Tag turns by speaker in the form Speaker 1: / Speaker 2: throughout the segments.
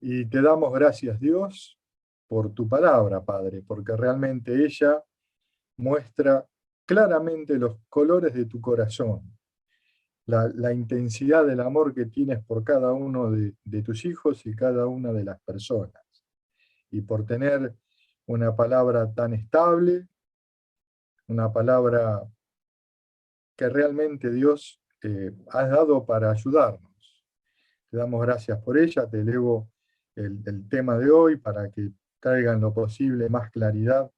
Speaker 1: Y te damos gracias, Dios, por tu palabra, Padre, porque realmente ella muestra claramente los colores de tu corazón, la intensidad del amor que tienes por cada uno de tus hijos y cada una de las personas. Y por tener una palabra tan estable, una palabra que realmente Dios has dado para ayudarnos. Te damos gracias por ella, te elevo el tema de hoy para que traiga en lo posible más claridad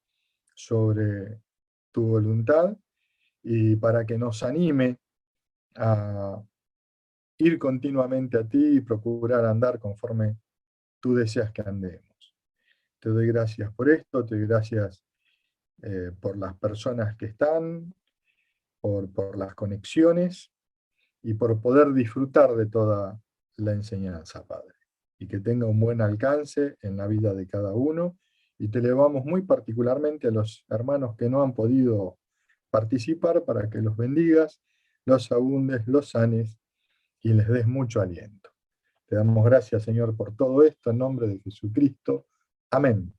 Speaker 1: sobre tu voluntad y para que nos anime a ir continuamente a ti y procurar andar conforme tú deseas que andemos. Te doy gracias por esto, te doy gracias por las personas que están, por las conexiones y por poder disfrutar de toda la enseñanza, Padre. Y que tenga un buen alcance en la vida de cada uno. Y te elevamos muy particularmente a los hermanos que no han podido participar para que los bendigas, los abundes, los sanes y les des mucho aliento. Te damos gracias, Señor, por todo esto en nombre de Jesucristo. Amén.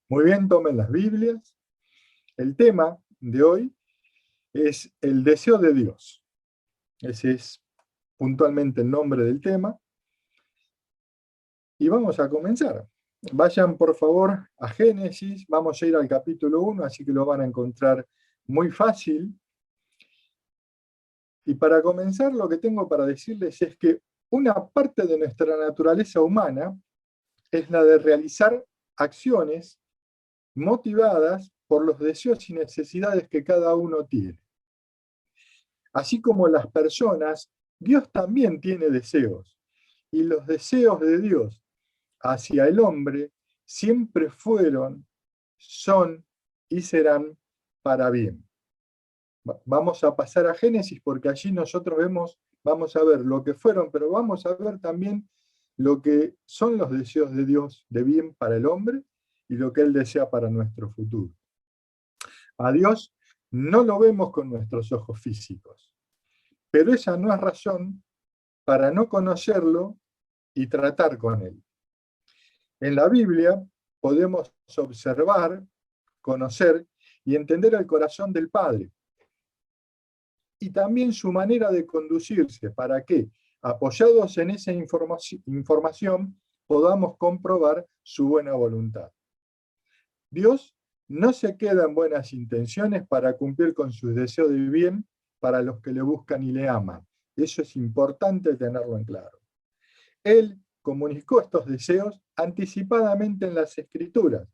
Speaker 1: Muy bien, tomen las Biblias. El tema de hoy es el deseo de Dios. Ese es puntualmente el nombre del tema. Y vamos a comenzar. Vayan por favor a Génesis, vamos a ir al capítulo 1, así que lo van a encontrar muy fácil. Y para comenzar, lo que tengo para decirles es que una parte de nuestra naturaleza humana es la de realizar acciones motivadas por los deseos y necesidades que cada uno tiene. Así como las personas, Dios también tiene deseos. Y los deseos de Dios hacia el hombre siempre fueron, son y serán para bien. Vamos a pasar a Génesis porque allí nosotros vamos a ver lo que fueron, pero vamos a ver también lo que son los deseos de Dios de bien para el hombre y lo que Él desea para nuestro futuro. A Dios no lo vemos con nuestros ojos físicos, pero esa no es razón para no conocerlo y tratar con Él. En la Biblia podemos observar, conocer y entender el corazón del Padre y también su manera de conducirse para que, apoyados en esa información, podamos comprobar su buena voluntad. Dios no se queda en buenas intenciones para cumplir con sus deseos de bien para los que le buscan y le aman. Eso es importante tenerlo en claro. Él comunicó estos deseos anticipadamente en las Escrituras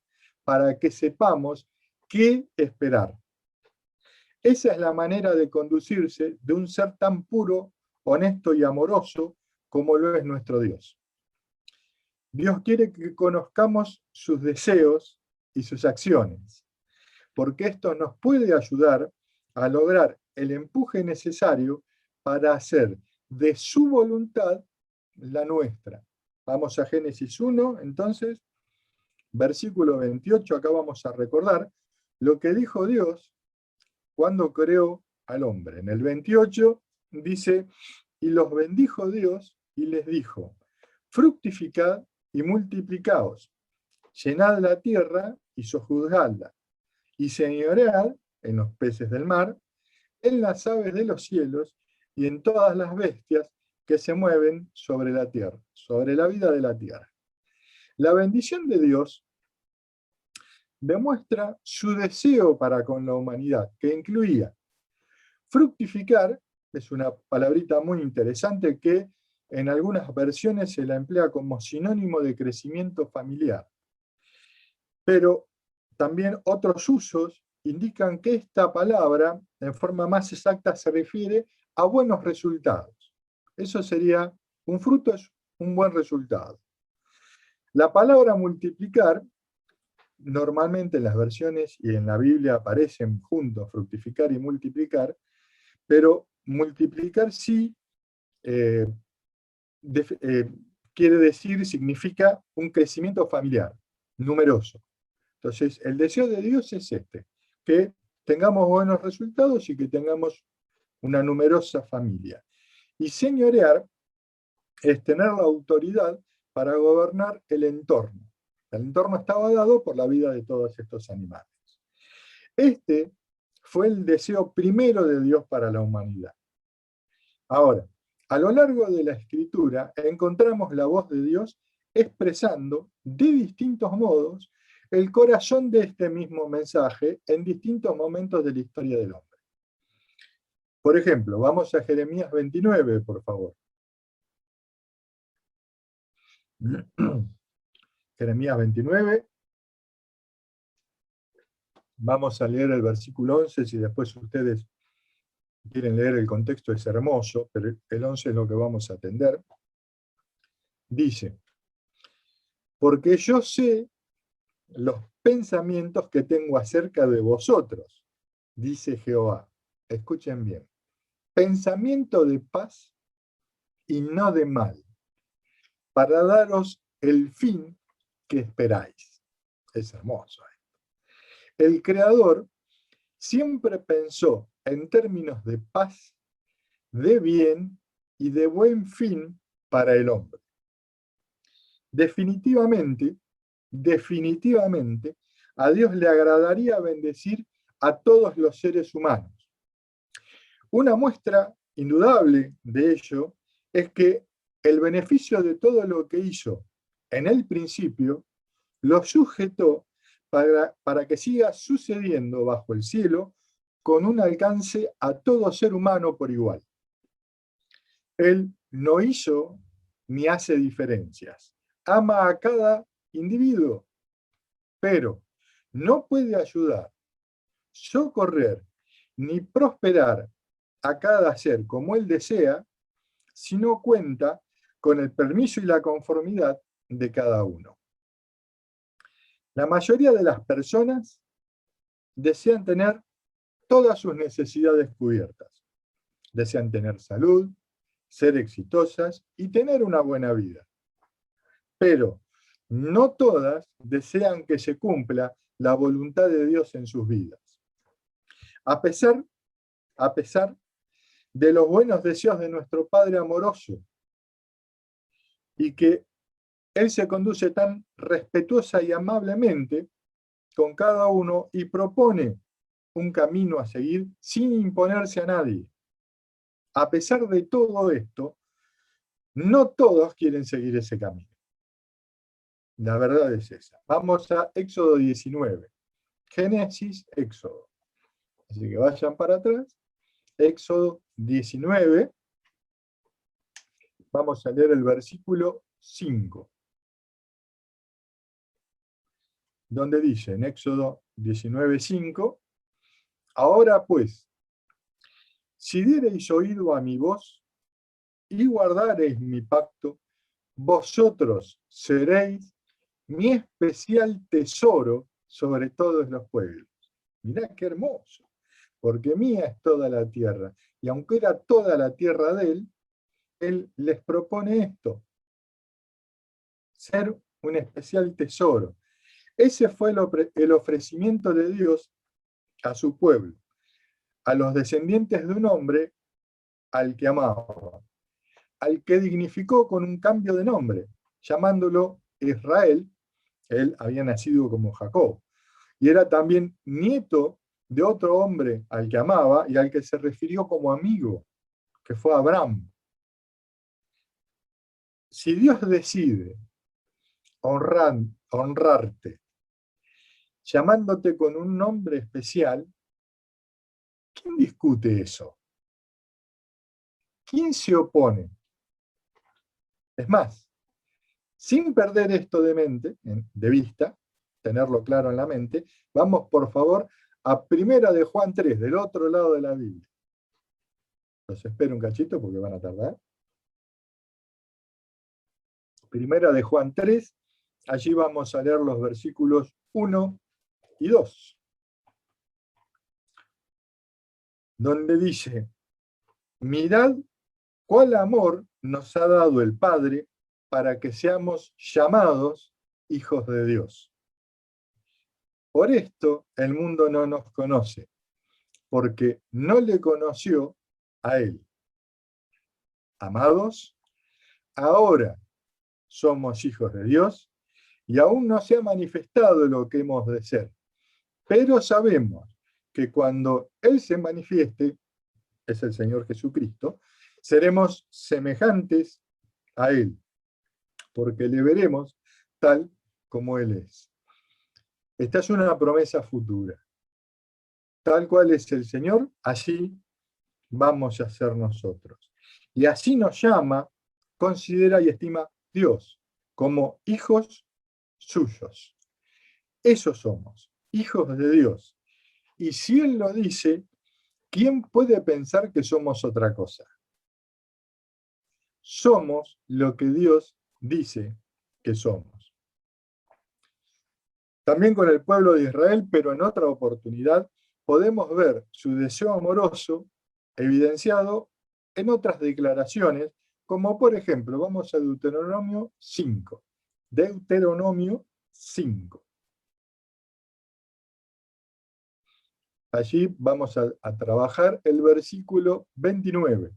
Speaker 1: para que sepamos qué esperar. Esa es la manera de conducirse de un ser tan puro, honesto y amoroso como lo es nuestro Dios. Dios quiere que conozcamos sus deseos y sus acciones, porque esto nos puede ayudar a lograr el empuje necesario para hacer de su voluntad la nuestra. Vamos a Génesis 1, entonces, versículo 28, acá vamos a recordar lo que dijo Dios cuando creó al hombre. En el 28 dice, y los bendijo Dios y les dijo, fructificad y multiplicaos, llenad la tierra y sojuzgadla, y señoread en los peces del mar, en las aves de los cielos y en todas las bestias que se mueven sobre la tierra, sobre la vida de la tierra. La bendición de Dios demuestra su deseo para con la humanidad, que incluía fructificar, es una palabrita muy interesante que en algunas versiones se la emplea como sinónimo de crecimiento familiar. Pero también otros usos indican que esta palabra, en forma más exacta, se refiere a buenos resultados. Eso sería, un fruto es un buen resultado. La palabra multiplicar, normalmente en las versiones y en la Biblia aparecen juntos, fructificar y multiplicar, pero multiplicar sí eh, quiere decir, significa un crecimiento familiar, numeroso. Entonces, el deseo de Dios es este, que tengamos buenos resultados y que tengamos una numerosa familia. Y señorear es tener la autoridad para gobernar el entorno. El entorno estaba dado por la vida de todos estos animales. Este fue el deseo primero de Dios para la humanidad. Ahora, a lo largo de la Escritura encontramos la voz de Dios expresando de distintos modos el corazón de este mismo mensaje en distintos momentos de la historia del hombre. Por ejemplo, vamos a Jeremías 29, por favor. Jeremías 29. Vamos a leer el versículo 11, si después ustedes quieren leer el contexto es hermoso, pero el 11 es lo que vamos a atender. Dice, porque yo sé los pensamientos que tengo acerca de vosotros, dice Jehová. Escuchen bien. Pensamiento de paz y no de mal, para daros el fin que esperáis. Es hermoso. El Creador siempre pensó en términos de paz, de bien y de buen fin para el hombre. Definitivamente, a Dios le agradaría bendecir a todos los seres humanos. Una muestra indudable de ello es que el beneficio de todo lo que hizo en el principio lo sujetó para que siga sucediendo bajo el cielo con un alcance a todo ser humano por igual. Él no hizo ni hace diferencias. Ama a cada individuo, pero no puede ayudar, socorrer ni prosperar a cada ser como él desea si no cuenta con el permiso y la conformidad de cada uno. La mayoría de las personas desean tener todas sus necesidades cubiertas. Desean tener salud, ser exitosas y tener una buena vida. Pero no todas desean que se cumpla la voluntad de Dios en sus vidas. A pesar de los buenos deseos de nuestro Padre amoroso y que Él se conduce tan respetuosa y amablemente con cada uno y propone un camino a seguir sin imponerse a nadie. A pesar de todo esto, no todos quieren seguir ese camino. La verdad es esa. Vamos a Éxodo 19. Génesis, Éxodo. Así que vayan para atrás. Éxodo 19. Vamos a leer el versículo 5. Donde dice en Éxodo 19:5, ahora pues, si diereis oído a mi voz y guardareis mi pacto, vosotros seréis mi especial tesoro sobre todos los pueblos. Mirá qué hermoso, porque mía es toda la tierra. Y aunque era toda la tierra de él les propone esto, ser un especial tesoro. Ese fue el ofrecimiento de Dios a su pueblo, a los descendientes de un hombre al que amaba, al que dignificó con un cambio de nombre, llamándolo Israel. Él había nacido como Jacob, y era también nieto de otro hombre al que amaba y al que se refirió como amigo, que fue Abraham. Si Dios decide honrarte, llamándote con un nombre especial, ¿quién discute eso? ¿Quién se opone? Es más, sin perder esto de vista, tenerlo claro en la mente, vamos por favor a Primera de Juan 3, del otro lado de la Biblia. Los espero un cachito porque van a tardar. Primera de Juan 3, allí vamos a leer los versículos 1 y 2, donde dice, mirad cuál amor nos ha dado el Padre para que seamos llamados hijos de Dios. Por esto el mundo no nos conoce, porque no le conoció a Él. Amados, ahora somos hijos de Dios y aún no se ha manifestado lo que hemos de ser. Pero sabemos que cuando Él se manifieste, es el Señor Jesucristo, seremos semejantes a Él, porque le veremos tal como Él es. Esta es una promesa futura. Tal cual es el Señor, así vamos a ser nosotros. Y así nos llama, considera y estima Dios como hijos suyos. Eso somos, hijos de Dios. Y si Él lo dice, ¿quién puede pensar que somos otra cosa? Somos lo que Dios dice que somos. También con el pueblo de Israel, pero en otra oportunidad, podemos ver su deseo amoroso evidenciado en otras declaraciones, como por ejemplo, vamos a Deuteronomio 5. Deuteronomio 5. Allí vamos a trabajar el versículo 29.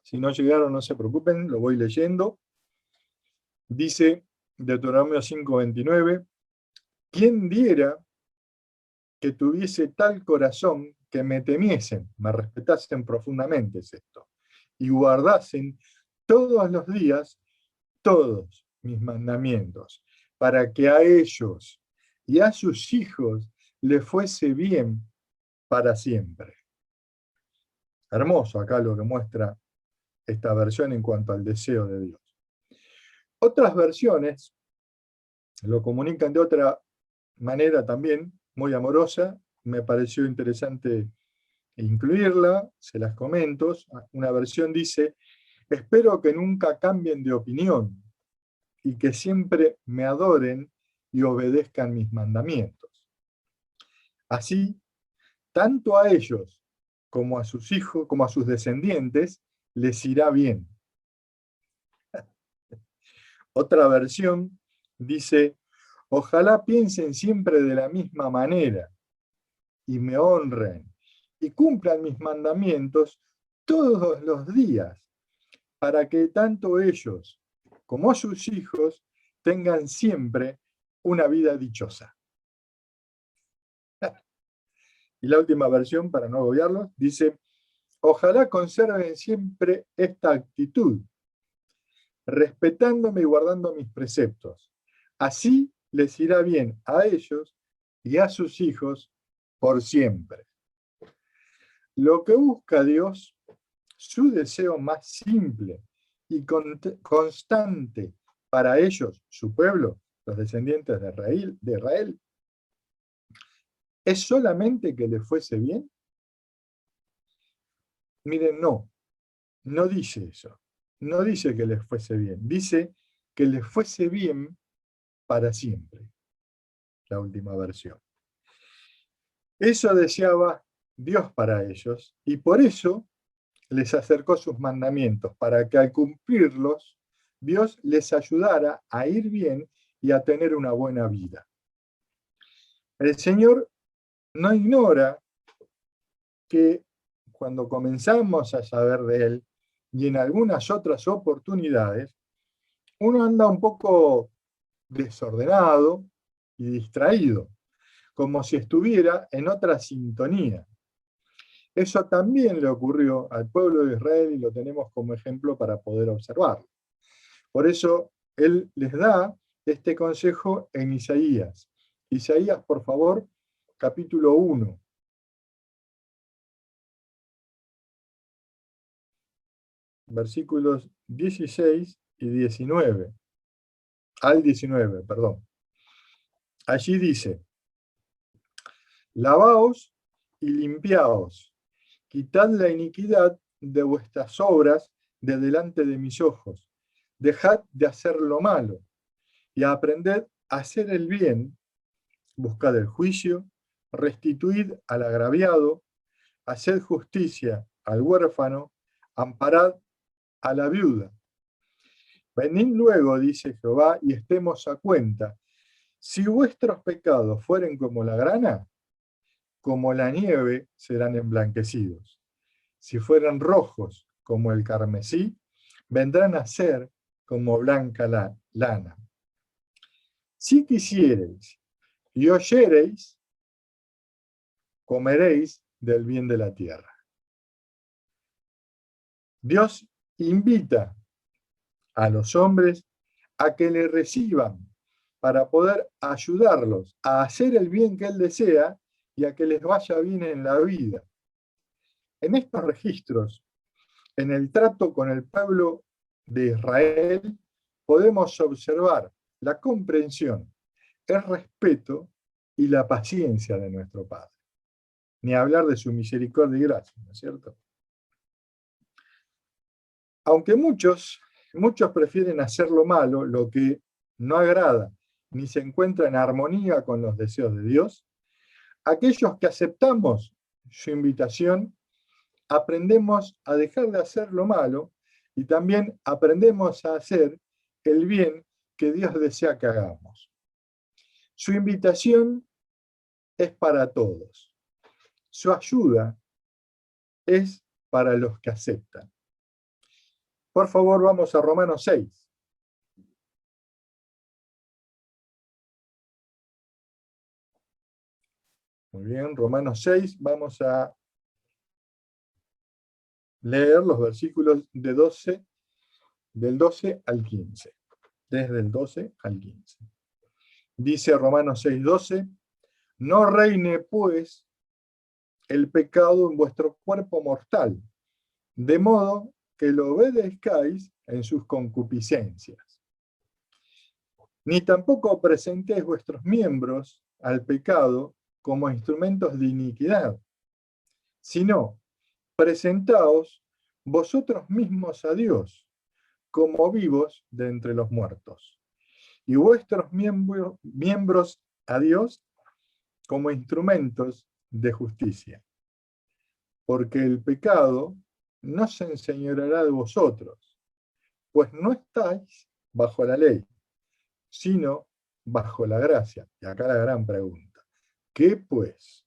Speaker 1: Si no llegaron, no se preocupen, lo voy leyendo. Dice Deuteronomio 5:29, ¿quién diera que tuviese tal corazón que me temiesen, me respetasen profundamente, es esto, y guardasen todos los días todos mis mandamientos, para que a ellos y a sus hijos les fuese bien para siempre? Hermoso acá lo que muestra esta versión en cuanto al deseo de Dios. Otras versiones lo comunican de otra manera también, muy amorosa, me pareció interesante incluirla, se las comento. Una versión dice, espero que nunca cambien de opinión y que siempre me adoren y obedezcan mis mandamientos. Así, tanto a ellos como a sus hijos, como a sus descendientes, les irá bien. Otra versión dice, ojalá piensen siempre de la misma manera y me honren y cumplan mis mandamientos todos los días, para que tanto ellos como sus hijos tengan siempre una vida dichosa. Y la última versión, para no agobiarlos, dice, ojalá conserven siempre esta actitud, respetándome y guardando mis preceptos. Así les irá bien a ellos y a sus hijos por siempre. Lo que busca Dios, su deseo más simple y constante para ellos, su pueblo, los descendientes de Israel, ¿es solamente que les fuese bien? Miren, no dice eso. No dice que les fuese bien. Dice que les fuese bien para siempre. La última versión. Eso deseaba Dios para ellos y por eso les acercó sus mandamientos, para que al cumplirlos, Dios les ayudara a ir bien y a tener una buena vida. El Señor no ignora que cuando comenzamos a saber de Él, y en algunas otras oportunidades, uno anda un poco desordenado y distraído, como si estuviera en otra sintonía. Eso también le ocurrió al pueblo de Israel y lo tenemos como ejemplo para poder observarlo. Por eso Él les da este consejo en Isaías. Isaías, por favor, capítulo 1. Versículos 16 y 19. Al 19, perdón. Allí dice, lavaos y limpiaos, quitad la iniquidad de vuestras obras de delante de mis ojos, dejad de hacer lo malo y aprended a hacer el bien, buscad el juicio, restituid al agraviado, haced justicia al huérfano, amparad a la viuda. Venid luego, dice Jehová, y estemos a cuenta. Si vuestros pecados fueren como la grana, como la nieve serán emblanquecidos. Si fueran rojos como el carmesí, vendrán a ser como blanca lana. Si quisiereis y oyereis, comeréis del bien de la tierra. Dios invita a los hombres a que le reciban para poder ayudarlos a hacer el bien que Él desea y a que les vaya bien en la vida. En estos registros, en el trato con el pueblo de Israel, podemos observar la comprensión, el respeto y la paciencia de nuestro Padre. Ni hablar de su misericordia y gracia, ¿no es cierto? Aunque muchos prefieren hacer lo malo, lo que no agrada, ni se encuentra en armonía con los deseos de Dios, aquellos que aceptamos su invitación, aprendemos a dejar de hacer lo malo y también aprendemos a hacer el bien que Dios desea que hagamos. Su invitación es para todos. Su ayuda es para los que aceptan. Por favor, vamos a Romanos 6. Muy bien, Romanos 6, vamos a leer los versículos del 12 al 15. Desde el 12 al 15. Dice Romanos 6:12, no reine pues el pecado en vuestro cuerpo mortal, de modo que lo obedezcáis en sus concupiscencias. Ni tampoco presentéis vuestros miembros al pecado como instrumentos de iniquidad, sino presentaos vosotros mismos a Dios como vivos de entre los muertos, y vuestros miembros a Dios como instrumentos de justicia. Porque el pecado no se enseñoreará de vosotros, pues no estáis bajo la ley, sino bajo la gracia. Y acá la gran pregunta, ¿qué pues?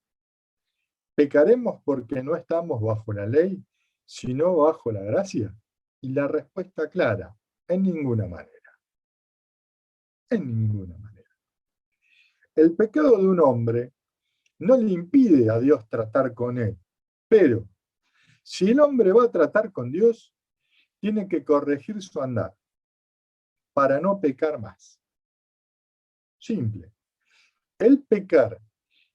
Speaker 1: ¿Pecaremos porque no estamos bajo la ley, sino bajo la gracia? Y la respuesta clara, en ninguna manera. En ninguna manera. El pecado de un hombre no le impide a Dios tratar con él, pero si el hombre va a tratar con Dios, tiene que corregir su andar para no pecar más. Simple. El pecar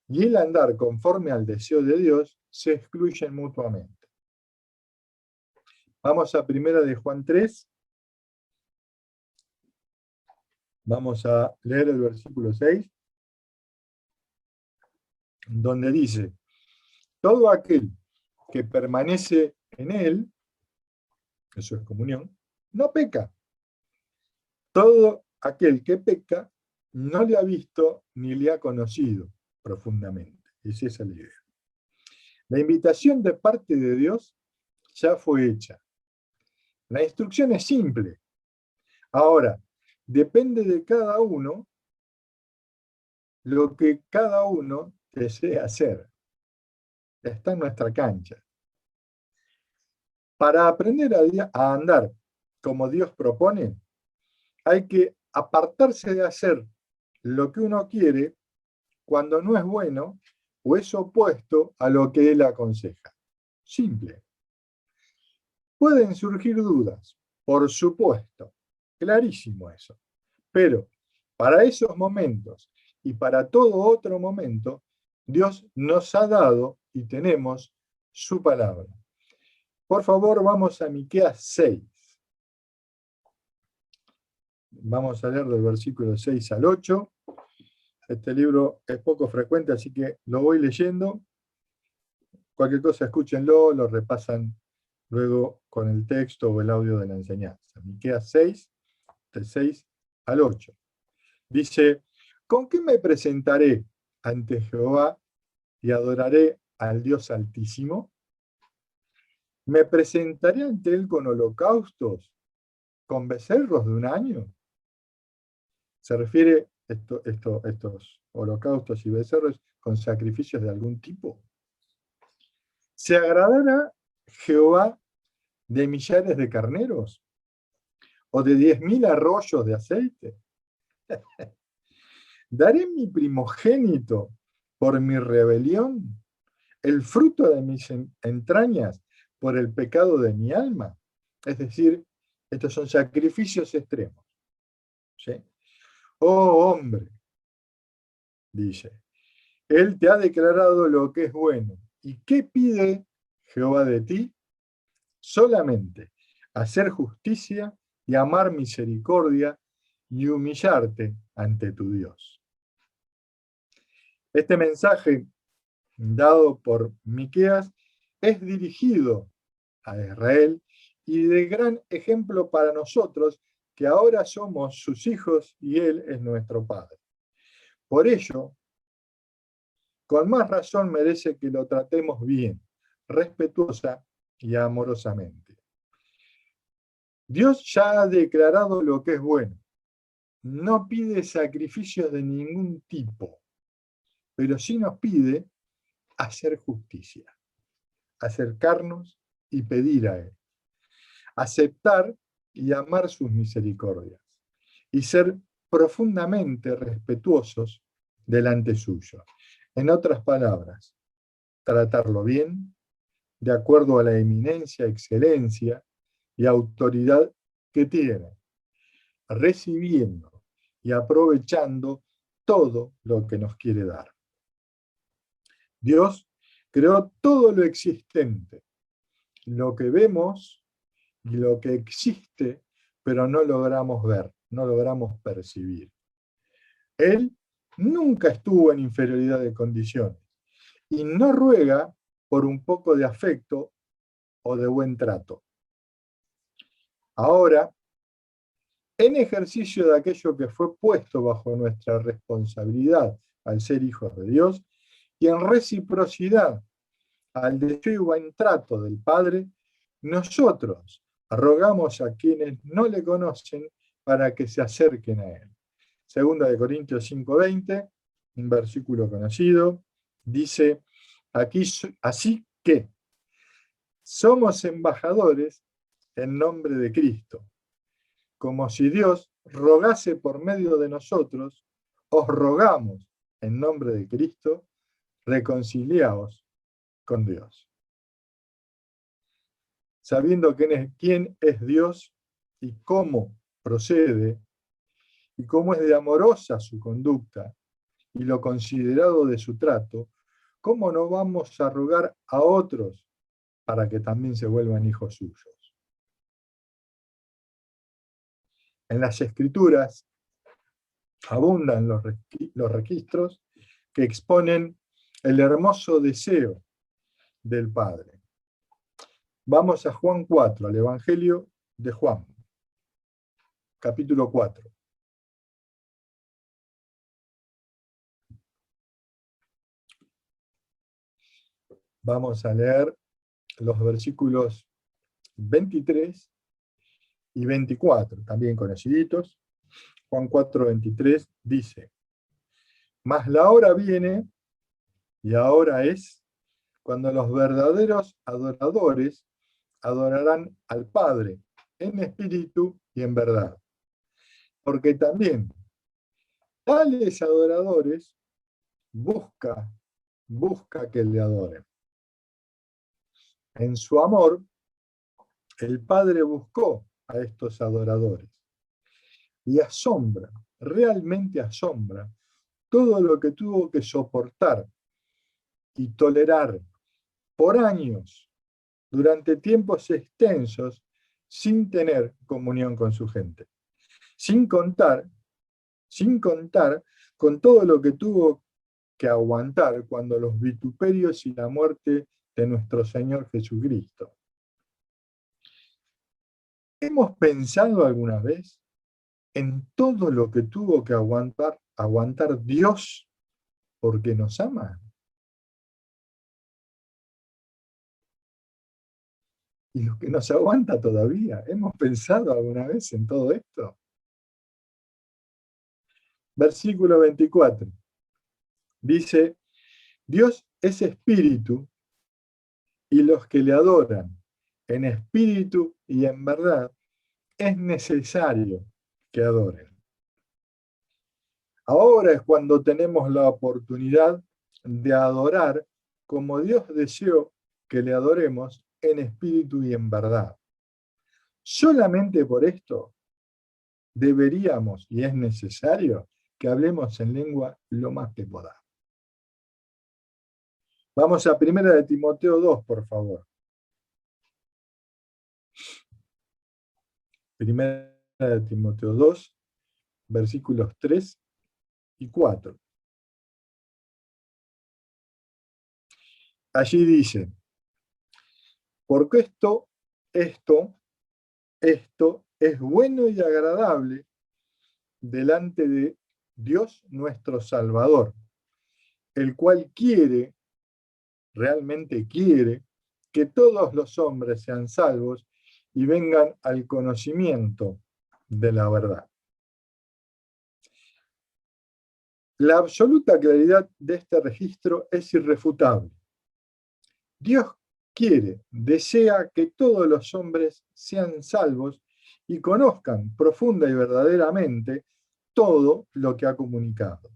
Speaker 1: y el andar conforme al deseo de Dios se excluyen mutuamente. Vamos a 1 de Juan 3. Vamos a leer el versículo 6, donde dice, todo aquel que permanece en él, eso es comunión, no peca. Todo aquel que peca no le ha visto ni le ha conocido profundamente. Esa es la idea. La invitación de parte de Dios ya fue hecha. La instrucción es simple. Ahora, depende de cada uno lo que cada uno desea hacer. Está en nuestra cancha. Para aprender a andar como Dios propone, hay que apartarse de hacer lo que uno quiere cuando no es bueno o es opuesto a lo que Él aconseja. Simple. Pueden surgir dudas, por supuesto, clarísimo eso. Pero para esos momentos y para todo otro momento, Dios nos ha dado y tenemos su palabra. Por favor, vamos a Miqueas 6. Vamos a leer del versículo 6 al 8. Este libro es poco frecuente, así que lo voy leyendo. Cualquier cosa, escúchenlo, lo repasan luego con el texto o el audio de la enseñanza. Miqueas 6, del 6 al 8. Dice, ¿con qué me presentaré ante Jehová y adoraré al Dios Altísimo? ¿Me presentaré ante Él con holocaustos, con becerros de un año? Se refiere estos holocaustos y becerros con sacrificios de algún tipo. ¿Se agradará Jehová de millares de carneros? ¿O de 10.000 arroyos de aceite? ¿Daré mi primogénito por mi rebelión? ¿El fruto de mis entrañas por el pecado de mi alma? Es decir, estos son sacrificios extremos. ¿Sí? Oh hombre, dice, Él te ha declarado lo que es bueno. ¿Y qué pide Jehová de ti? Solamente hacer justicia y amar misericordia y humillarte ante tu Dios. Este mensaje dado por Miqueas es dirigido a Israel y de gran ejemplo para nosotros que ahora somos sus hijos y Él es nuestro Padre. Por ello, con más razón merece que lo tratemos bien, respetuosa y amorosamente. Dios ya ha declarado lo que es bueno. No pide sacrificios de ningún tipo, pero sí nos pide hacer justicia, acercarnos y pedir a Él, aceptar y amar sus misericordias y ser profundamente respetuosos delante suyo. En otras palabras, tratarlo bien, de acuerdo a la eminencia, excelencia y autoridad que tiene, recibiendo y aprovechando todo lo que nos quiere dar. Dios creó todo lo existente, lo que vemos y lo que existe, pero no logramos ver, no logramos percibir. Él nunca estuvo en inferioridad de condiciones y no ruega por un poco de afecto o de buen trato. Ahora, en ejercicio de aquello que fue puesto bajo nuestra responsabilidad al ser hijos de Dios y en reciprocidad al deseo y buen trato del Padre, nosotros rogamos a quienes no le conocen para que se acerquen a Él. Segunda de Corintios 5:20, un versículo conocido, dice, aquí, así que somos embajadores en nombre de Cristo, como si Dios rogase por medio de nosotros, os rogamos en nombre de Cristo, reconciliaos con Dios. Sabiendo quién es Dios y cómo procede, y cómo es de amorosa su conducta, y lo considerado de su trato, ¿cómo no vamos a rogar a otros para que también se vuelvan hijos suyos? En las Escrituras abundan los registros que exponen el hermoso deseo del Padre. Vamos a Juan 4, al Evangelio de Juan, capítulo 4. Vamos a leer los versículos 23 y 24, también conociditos. Juan 4, 23 dice, mas la hora viene, y ahora es, cuando los verdaderos adoradores adorarán al Padre en espíritu y en verdad. Porque también tales adoradores busca que le adoren. En su amor, el Padre buscó a estos adoradores y asombra, realmente asombra, todo lo que tuvo que soportar y tolerar por años, durante tiempos extensos, sin tener comunión con su gente. Sin contar con todo lo que tuvo que aguantar cuando los vituperios y la muerte de nuestro Señor Jesucristo. ¿Hemos pensado alguna vez en todo lo que tuvo que aguantar Dios porque nos ama? Y lo que nos aguanta todavía. ¿Hemos pensado alguna vez en todo esto? Versículo 24. Dice, Dios es espíritu y los que le adoran en espíritu y en verdad, es necesario que adoren. Ahora es cuando tenemos la oportunidad de adorar como Dios deseó que le adoremos en espíritu y en verdad. Solamente por esto deberíamos, y es necesario, que hablemos en lengua lo más que podamos. Vamos a 1 de Timoteo 2, por favor. 1 de Timoteo 2, versículos 3 y 4. Allí dice, porque esto es bueno y agradable delante de Dios nuestro Salvador, el cual realmente quiere, que todos los hombres sean salvos y vengan al conocimiento de la verdad. La absoluta claridad de este registro es irrefutable. Dios desea que todos los hombres sean salvos y conozcan profunda y verdaderamente todo lo que ha comunicado.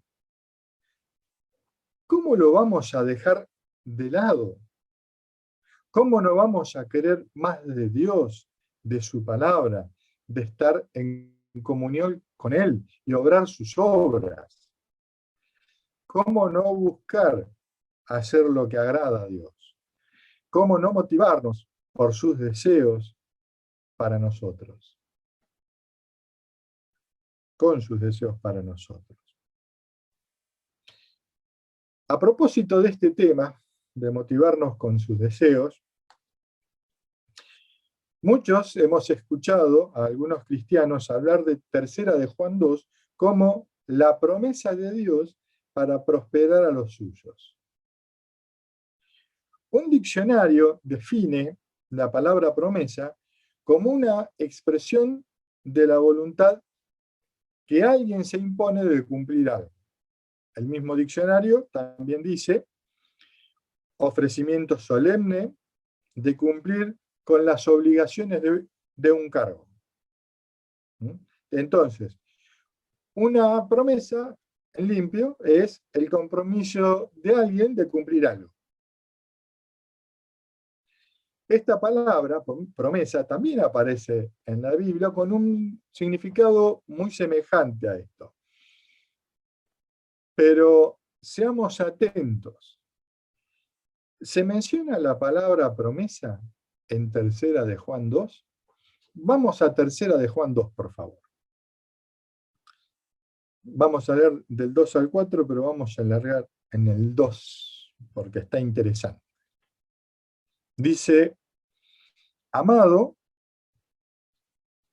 Speaker 1: ¿Cómo lo vamos a dejar de lado? ¿Cómo no vamos a querer más de Dios, de su palabra, de estar en comunión con Él y obrar sus obras? ¿Cómo no buscar hacer lo que agrada a Dios? ¿Cómo no motivarnos por sus deseos para nosotros? Con sus deseos para nosotros. A propósito de este tema, de motivarnos con sus deseos, muchos hemos escuchado a algunos cristianos hablar de 3 de Juan 2 como la promesa de Dios para prosperar a los suyos. Un diccionario define la palabra promesa como una expresión de la voluntad que alguien se impone de cumplir algo. El mismo diccionario también dice ofrecimiento solemne de cumplir con las obligaciones de un cargo. Entonces, una promesa en limpio es el compromiso de alguien de cumplir algo. Esta palabra, promesa, también aparece en la Biblia con un significado muy semejante a esto. Pero seamos atentos. ¿Se menciona la palabra promesa en 3 de Juan 2? Vamos a 3 de Juan 2, por favor. Vamos a leer del 2 al 4, pero vamos a alargar en el 2, porque está interesante. Dice, amado,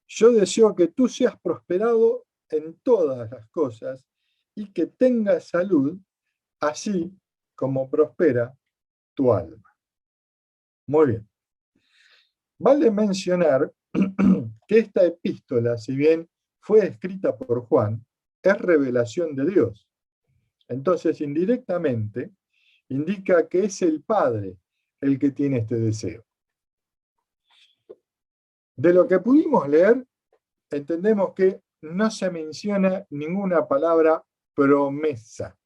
Speaker 1: yo deseo que tú seas prosperado en todas las cosas y que tengas salud, así como prospera tu alma. Muy bien. Vale mencionar que esta epístola, si bien fue escrita por Juan, es revelación de Dios. Entonces, indirectamente, indica que es el Padre el que tiene este deseo. De lo que pudimos leer, entendemos que no se menciona ninguna palabra promesa,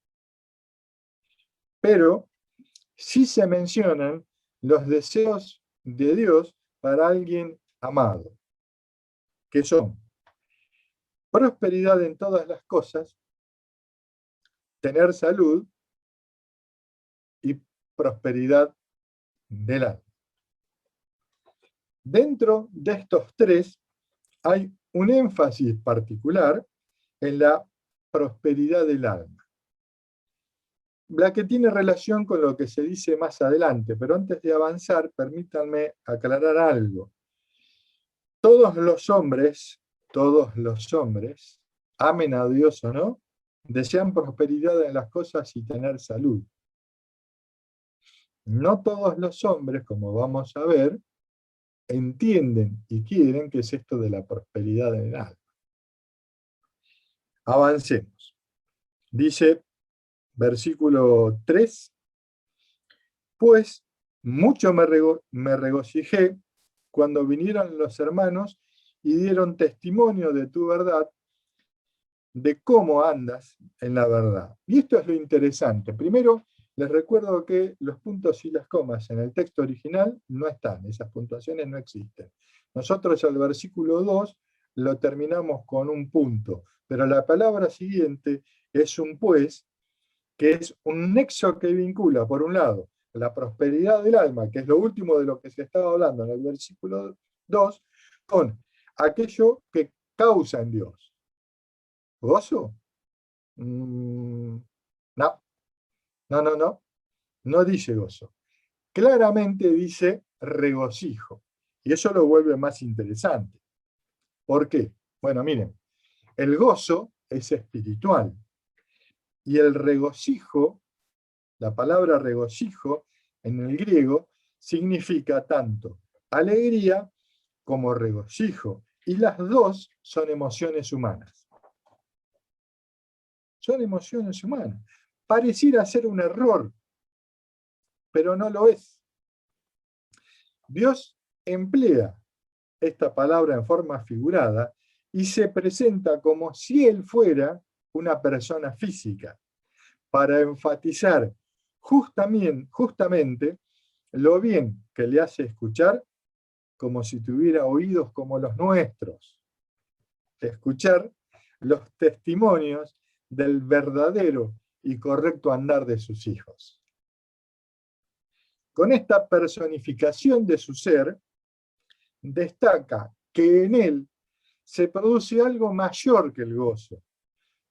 Speaker 1: pero sí se mencionan los deseos de Dios para alguien amado, que son prosperidad en todas las cosas, tener salud y prosperidad del alma. Dentro de estos tres hay un énfasis particular en la prosperidad del alma, la que tiene relación con lo que se dice más adelante, pero antes de avanzar, permítanme aclarar algo. Todos los hombres, amen a Dios o no, desean prosperidad en las cosas y tener salud. No todos los hombres, como vamos a ver, entienden y quieren qué es esto de la prosperidad en el alma. Avancemos. Dice, versículo 3, pues mucho me regocijé cuando vinieron los hermanos y dieron testimonio de tu verdad, de cómo andas en la verdad. Y esto es lo interesante. Primero, les recuerdo que los puntos y las comas en el texto original no están, esas puntuaciones no existen. Nosotros al versículo 2 lo terminamos con un punto, pero la palabra siguiente es un pues, que es un nexo que vincula, por un lado, la prosperidad del alma, que es lo último de lo que se estaba hablando en el versículo 2, con aquello que causa en Dios. ¿Gozo? No, no dice gozo. Claramente dice regocijo. Y eso lo vuelve más interesante. ¿Por qué? Bueno, miren, el gozo es espiritual. Y el regocijo, la palabra regocijo en el griego, significa tanto alegría como regocijo. Y las dos son emociones humanas. Son emociones humanas. Pareciera ser un error, pero no lo es. Dios emplea esta palabra en forma figurada y se presenta como si Él fuera una persona física, para enfatizar justamente lo bien que le hace escuchar, como si tuviera oídos como los nuestros. Escuchar los testimonios del verdadero y correcto andar de sus hijos. Con esta personificación de su ser, destaca que en él se produce algo mayor que el gozo.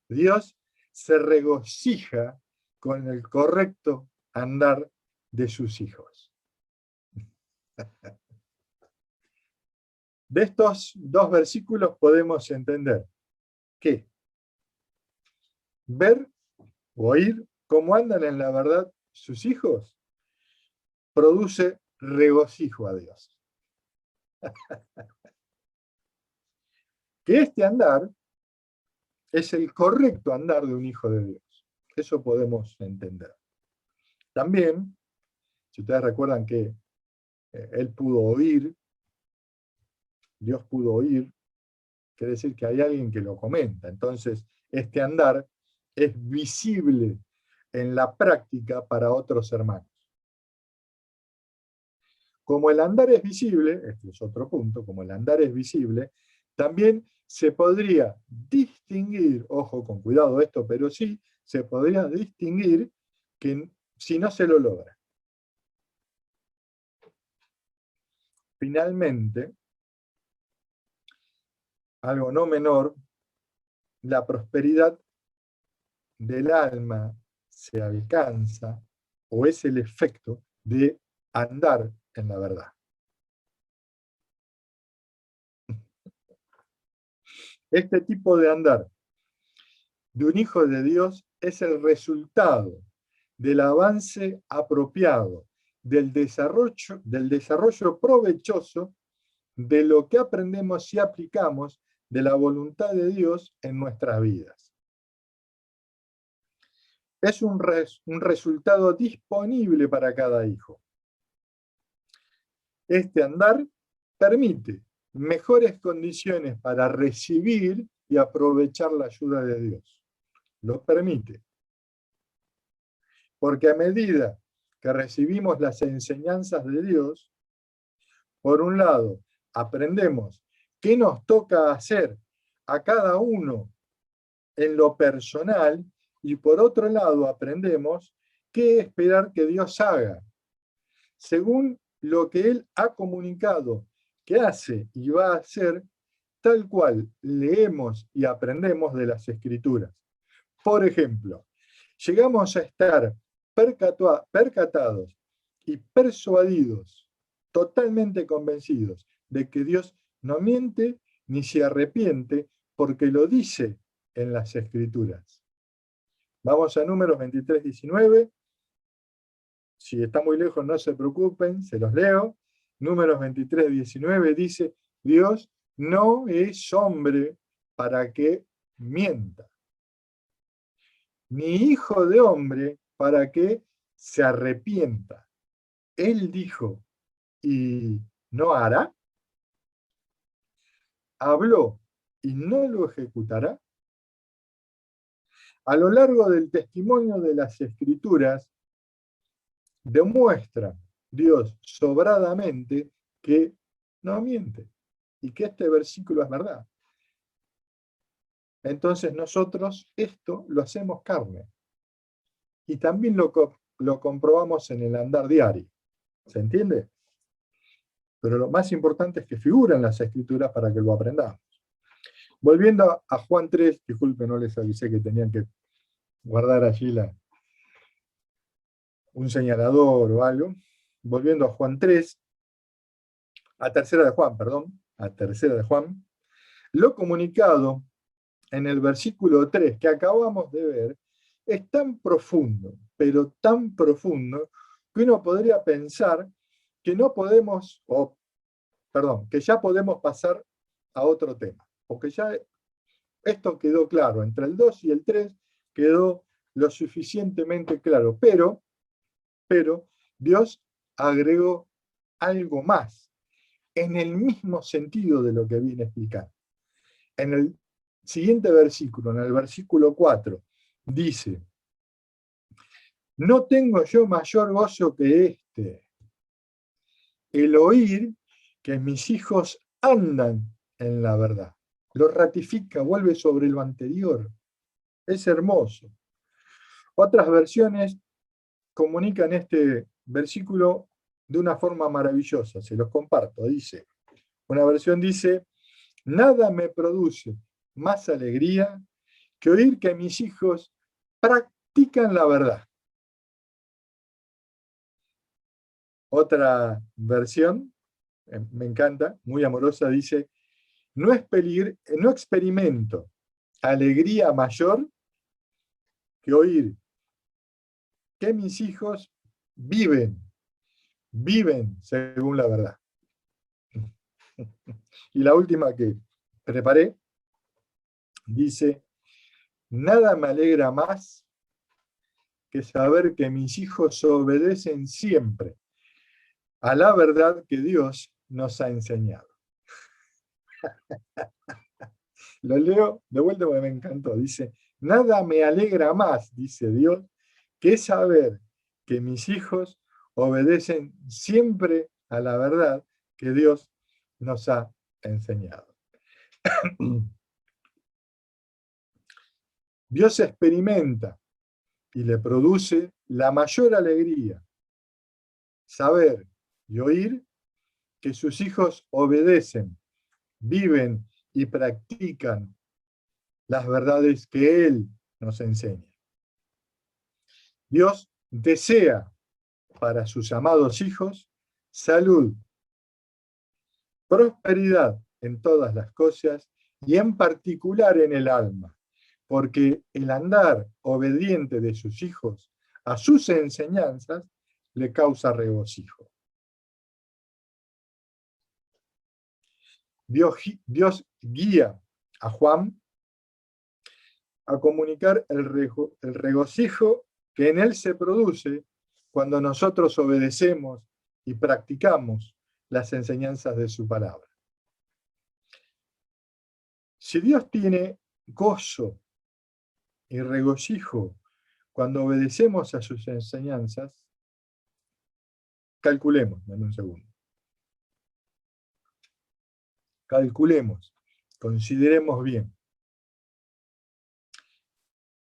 Speaker 1: Dios se regocija con el correcto andar de sus hijos. De estos dos versículos podemos entender que ver o oír cómo andan en la verdad sus hijos produce regocijo a Dios. Que este andar es el correcto andar de un hijo de Dios. Eso podemos entender. También, si ustedes recuerdan que él pudo oír, Dios pudo oír, quiere decir que hay alguien que lo comenta. Entonces, este andar es visible en la práctica para otros hermanos. Como el andar es visible, este es otro punto, como el andar es visible, también se podría distinguir, ojo, con cuidado esto, pero sí, se podría distinguir que si no se lo logra. Finalmente, algo no menor, la prosperidad del alma se alcanza, o es el efecto de andar en la verdad. Este tipo de andar de un hijo de Dios es el resultado del avance apropiado, del desarrollo provechoso de lo que aprendemos y aplicamos de la voluntad de Dios en nuestras vidas. Es un resultado disponible para cada hijo. Este andar permite mejores condiciones para recibir y aprovechar la ayuda de Dios. Lo permite. Porque a medida que recibimos las enseñanzas de Dios, por un lado, aprendemos qué nos toca hacer a cada uno en lo personal, y por otro lado aprendemos qué esperar que Dios haga, según lo que Él ha comunicado que hace y va a hacer, tal cual leemos y aprendemos de las Escrituras. Por ejemplo, llegamos a estar percatados y persuadidos, totalmente convencidos de que Dios no miente ni se arrepiente porque lo dice en las Escrituras. Vamos a Números 23, 19. Si está muy lejos, no se preocupen, se los leo. Números 23, 19 dice: Dios no es hombre para que mienta, ni hijo de hombre para que se arrepienta. Él dijo, ¿y no hará? habló y no lo ejecutará? A lo largo del testimonio de las Escrituras, demuestra Dios sobradamente que no miente y que este versículo es verdad. Entonces nosotros esto lo hacemos carne y también lo comprobamos en el andar diario. ¿Se entiende? Pero lo más importante es que figuran las Escrituras para que lo aprendamos. Volviendo a Juan 3, disculpe, no les avisé que tenían que guardar allí un señalador o algo. Volviendo a Juan 3, a tercera de Juan, perdón, a tercera de Juan, lo comunicado en el versículo 3 que acabamos de ver es tan profundo, pero tan profundo, que uno podría pensar que no podemos, que ya podemos pasar a otro tema, porque ya esto quedó claro, entre el 2 y el 3 quedó lo suficientemente claro, pero Dios agregó algo más, en el mismo sentido de lo que viene explicando. En el siguiente versículo, en el versículo 4, dice: no tengo yo mayor gozo que este, el oír que mis hijos andan en la verdad. Lo ratifica, vuelve sobre lo anterior. Es hermoso. Otras versiones comunican este versículo de una forma maravillosa, se los comparto. Dice, una versión dice: nada me produce más alegría que oír que mis hijos practican la verdad. Otra versión, me encanta, muy amorosa, dice: no experimento alegría mayor que oír que mis hijos viven según la verdad. Y la última que preparé dice: nada me alegra más que saber que mis hijos obedecen siempre a la verdad que Dios nos ha enseñado. Lo leo de vuelta porque me encantó. Dice: nada me alegra más, dice Dios, que saber que mis hijos obedecen siempre a la verdad que Dios nos ha enseñado. Dios experimenta y le produce la mayor alegría saber y oír que sus hijos obedecen, viven y practican las verdades que Él nos enseña. Dios desea para sus amados hijos salud, prosperidad en todas las cosas y en particular en el alma, porque el andar obediente de sus hijos a sus enseñanzas le causa regocijo. Dios guía a Juan a comunicar el regocijo que en él se produce cuando nosotros obedecemos y practicamos las enseñanzas de su palabra. Si Dios tiene gozo y regocijo cuando obedecemos a sus enseñanzas, calculemos, dame un segundo. Calculemos, consideremos bien.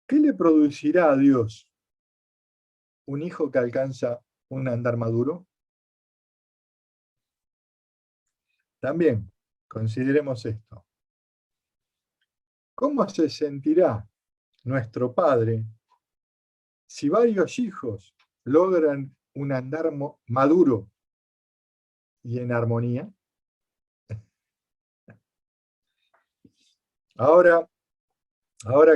Speaker 1: ¿Qué le producirá a Dios un hijo que alcanza un andar maduro? También, consideremos esto. ¿Cómo se sentirá nuestro Padre si varios hijos logran un andar maduro y en armonía? Ahora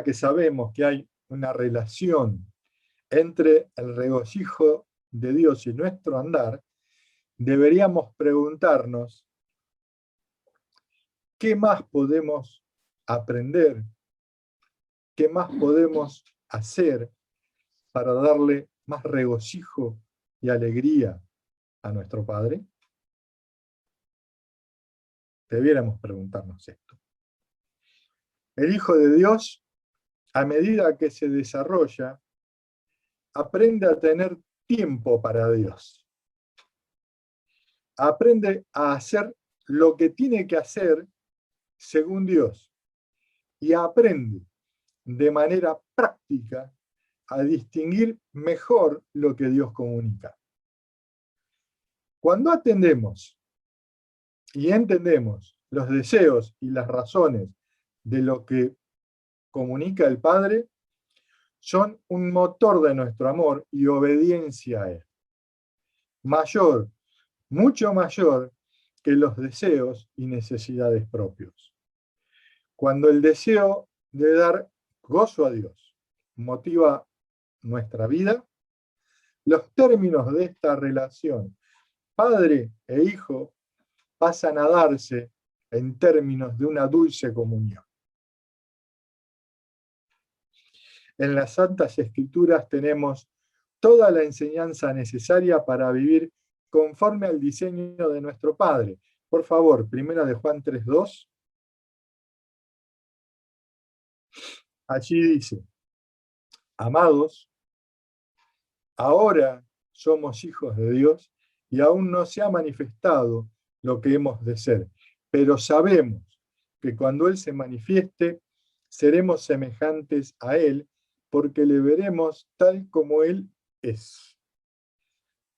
Speaker 1: que sabemos que hay una relación entre el regocijo de Dios y nuestro andar, deberíamos preguntarnos qué más podemos aprender, qué más podemos hacer para darle más regocijo y alegría a nuestro Padre. debiéramos preguntarnos esto. El Hijo de Dios, a medida que se desarrolla, aprende a tener tiempo para Dios. Aprende a hacer lo que tiene que hacer según Dios. Y aprende de manera práctica a distinguir mejor lo que Dios comunica. Cuando atendemos y entendemos los deseos y las razones de lo que comunica el Padre, son un motor de nuestro amor y obediencia a Él. Mayor, mucho mayor que los deseos y necesidades propios. Cuando el deseo de dar gozo a Dios motiva nuestra vida, los términos de esta relación padre e hijo pasan a darse en términos de una dulce comunión. En las Santas Escrituras tenemos toda la enseñanza necesaria para vivir conforme al diseño de nuestro Padre. Por favor, primera de Juan 3:2. Allí dice: amados, ahora somos hijos de Dios y aún no se ha manifestado lo que hemos de ser, pero sabemos que cuando Él se manifieste, seremos semejantes a Él, porque le veremos tal como Él es.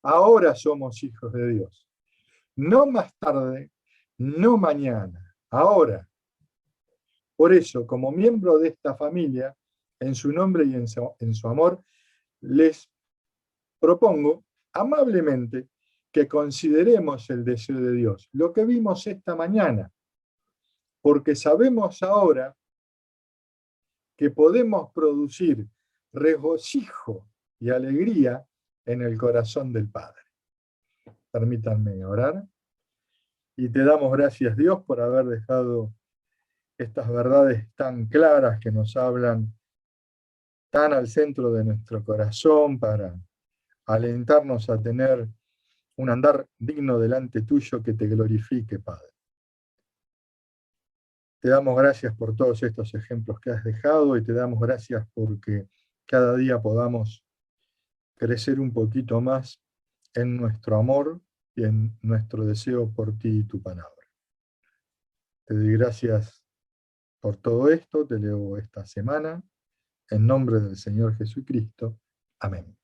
Speaker 1: Ahora somos hijos de Dios. No más tarde, no mañana, ahora. Por eso, como miembro de esta familia, en su nombre y en su amor, les propongo amablemente que consideremos el deseo de Dios, lo que vimos esta mañana, porque sabemos ahora que podemos producir regocijo y alegría en el corazón del Padre. Permítanme orar. Y te damos gracias, Dios, por haber dejado estas verdades tan claras que nos hablan tan al centro de nuestro corazón para alentarnos a tener un andar digno delante tuyo que te glorifique, Padre. Te damos gracias por todos estos ejemplos que has dejado y te damos gracias porque cada día podamos crecer un poquito más en nuestro amor y en nuestro deseo por ti y tu palabra. Te doy gracias por todo esto, te leo esta semana, en nombre del Señor Jesucristo. Amén.